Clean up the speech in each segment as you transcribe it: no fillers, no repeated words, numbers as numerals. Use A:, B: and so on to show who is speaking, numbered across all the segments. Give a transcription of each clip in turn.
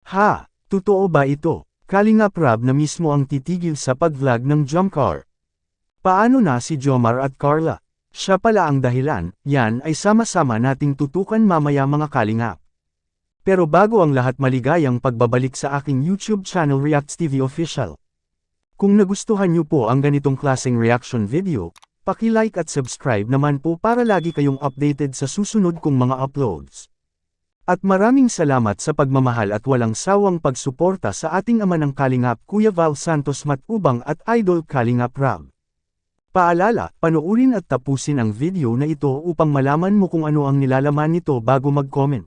A: Ha! Totoo ba ito? Kalingap Rab na mismo ang titigil sa pag-vlog ng Jomcar. Paano na si Jomar at Carla? Siya pala ang dahilan, yan ay sama-sama nating tutukan mamaya mga kalingap. Pero bago ang lahat, maligayang pagbabalik sa aking YouTube channel Reacts TV Official. Kung nagustuhan niyo po ang ganitong klaseng reaction video, paki-like at subscribe naman po para lagi kayong updated sa susunod kong mga uploads. At maraming salamat sa pagmamahal at walang sawang pagsuporta sa ating ama ng Kalingap Kuya Val Santos Matubang at Idol Kalingap Rab. Paalala, panoorin at tapusin ang video na ito upang malaman mo kung ano ang nilalaman nito bago mag-comment.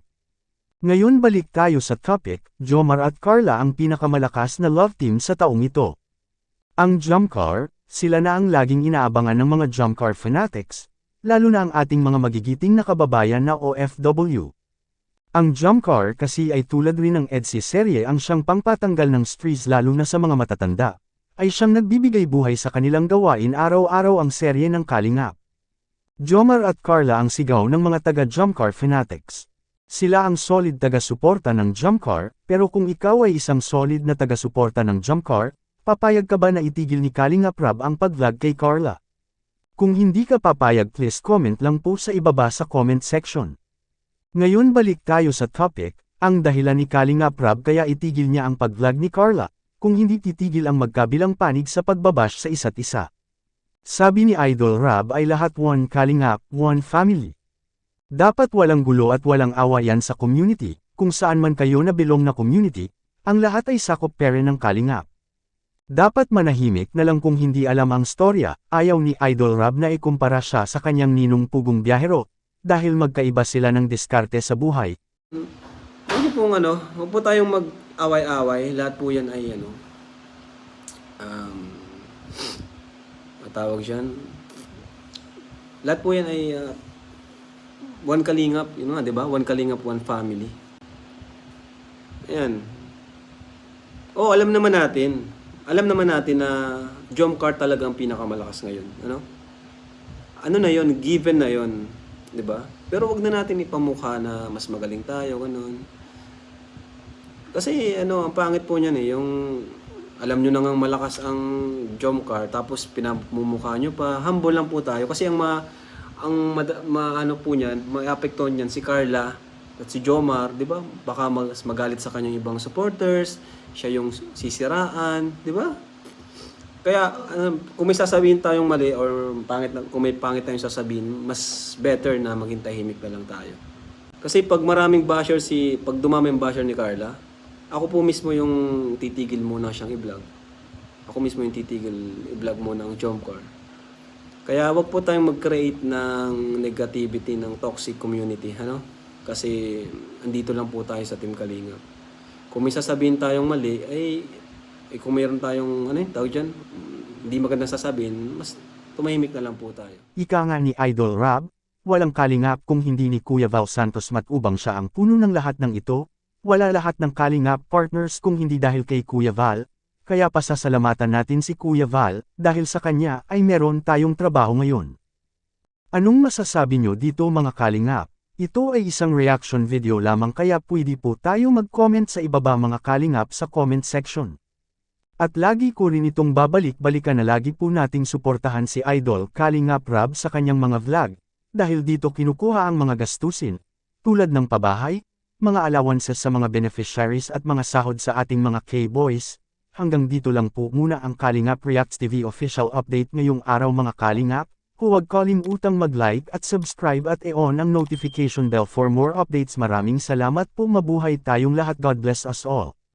A: Ngayon balik tayo sa topic, Jomar at Carla ang pinakamalakas na love team sa taong ito. Ang Jomcar, sila na ang laging inaabangan ng mga Jomcar fanatics, lalo na ang ating mga magigiting na kababayan na OFW. Ang Jomcar kasi ay tulad rin ng EDSA serye ang siyang pangpatanggal ng stress lalo na sa mga matatanda, ay siyang nagbibigay buhay sa kanilang gawain araw-araw ang serye ng Kalingap. Jomar at Carla ang sigaw ng mga taga-Jomcar fanatics. Sila ang solid taga-suporta ng Jomcar, pero kung ikaw ay isang solid na taga-suporta ng Jomcar, papayag ka ba na itigil ni Kalingap Rab ang pag-vlog kay Carla? Kung hindi ka papayag, please comment lang po sa ibaba sa comment section. Ngayon balik tayo sa topic, ang dahilan ni Kalingap Rab kaya itigil niya ang pag-vlog ni Carla, kung hindi titigil ang magkabilang panig sa pagbabash sa isa't isa. Sabi ni Idol Rab ay lahat one Kalingap, one family. Dapat walang gulo at walang awayan sa community, kung saan man kayo na belong na community, ang lahat ay sakop pere ng Kalingap. Dapat manahimik na lang kung hindi alam ang storya, ayaw ni Idol Rab na ikumpara siya sa kanyang ninong Pugong Biyahero, dahil magkaiba sila ng diskarte sa buhay.
B: Hindi pong huwag po tayong mag-away-away, lahat po yan ay matawag dyan. Lahat po yan ay one Kalingap, di ba? One Kalingap, one family. Ayan. Alam naman natin na Jomcar talaga ang pinakamalakas ngayon, Ano na yon, given na yon. Diba? Pero wag na natin ipamukha na mas magaling tayo, ganun. Kasi ang pangit po niyan yung alam nyo na ngang malakas ang Jomcar tapos pinamumukha nyo pa. Humble lang po tayo kasi ano po niyan, maapektuhan niyan si Carla at si Jomar, 'di ba? Baka magalit sa kanyang ibang supporters, siya yung sisiraan, 'di ba? Kaya kung may sasabihin tayong mali or kung may pangit tayong sasabihin, mas better na maging tahimik na lang tayo. Kasi pag pag dumami yung basher ni Carla, ako po mismo yung titigil muna siyang i-vlog. Ako mismo yung titigil i-vlog muna ang Jomcar. Kaya wag po tayong mag-create ng negativity ng toxic community, Kasi andito lang po tayo sa Team Kalingap. Kung may sasabihin tayong mali, kung mayroon tayong, tawag dyan, hindi magandang sasabihin, mas tumahimik na lang po tayo.
A: Ika nga ni Idol Rab, walang Kalingap kung hindi ni Kuya Val Santos Matubang siya ang puno ng lahat ng ito, wala lahat ng Kalingap partners kung hindi dahil kay Kuya Val, kaya pasasalamatan natin si Kuya Val, dahil sa kanya ay meron tayong trabaho ngayon. Anong masasabi nyo dito mga Kalingap? Ito ay isang reaction video lamang kaya pwede po tayo mag-comment sa ibaba mga Kalingap sa comment section. At lagi ko rin itong babalik-balikan na lagi po nating suportahan si Idol Kalingap Rab sa kanyang mga vlog, dahil dito kinukuha ang mga gastusin, tulad ng pabahay, mga allowances sa mga beneficiaries at mga sahod sa ating mga K-boys. Hanggang dito lang po muna ang Kalingap Reacts TV official update ngayong araw mga Kalingap. Huwag kalimutang mag-like at subscribe at i-on ang notification bell for more updates. Maraming salamat po, mabuhay tayong lahat. God bless us all.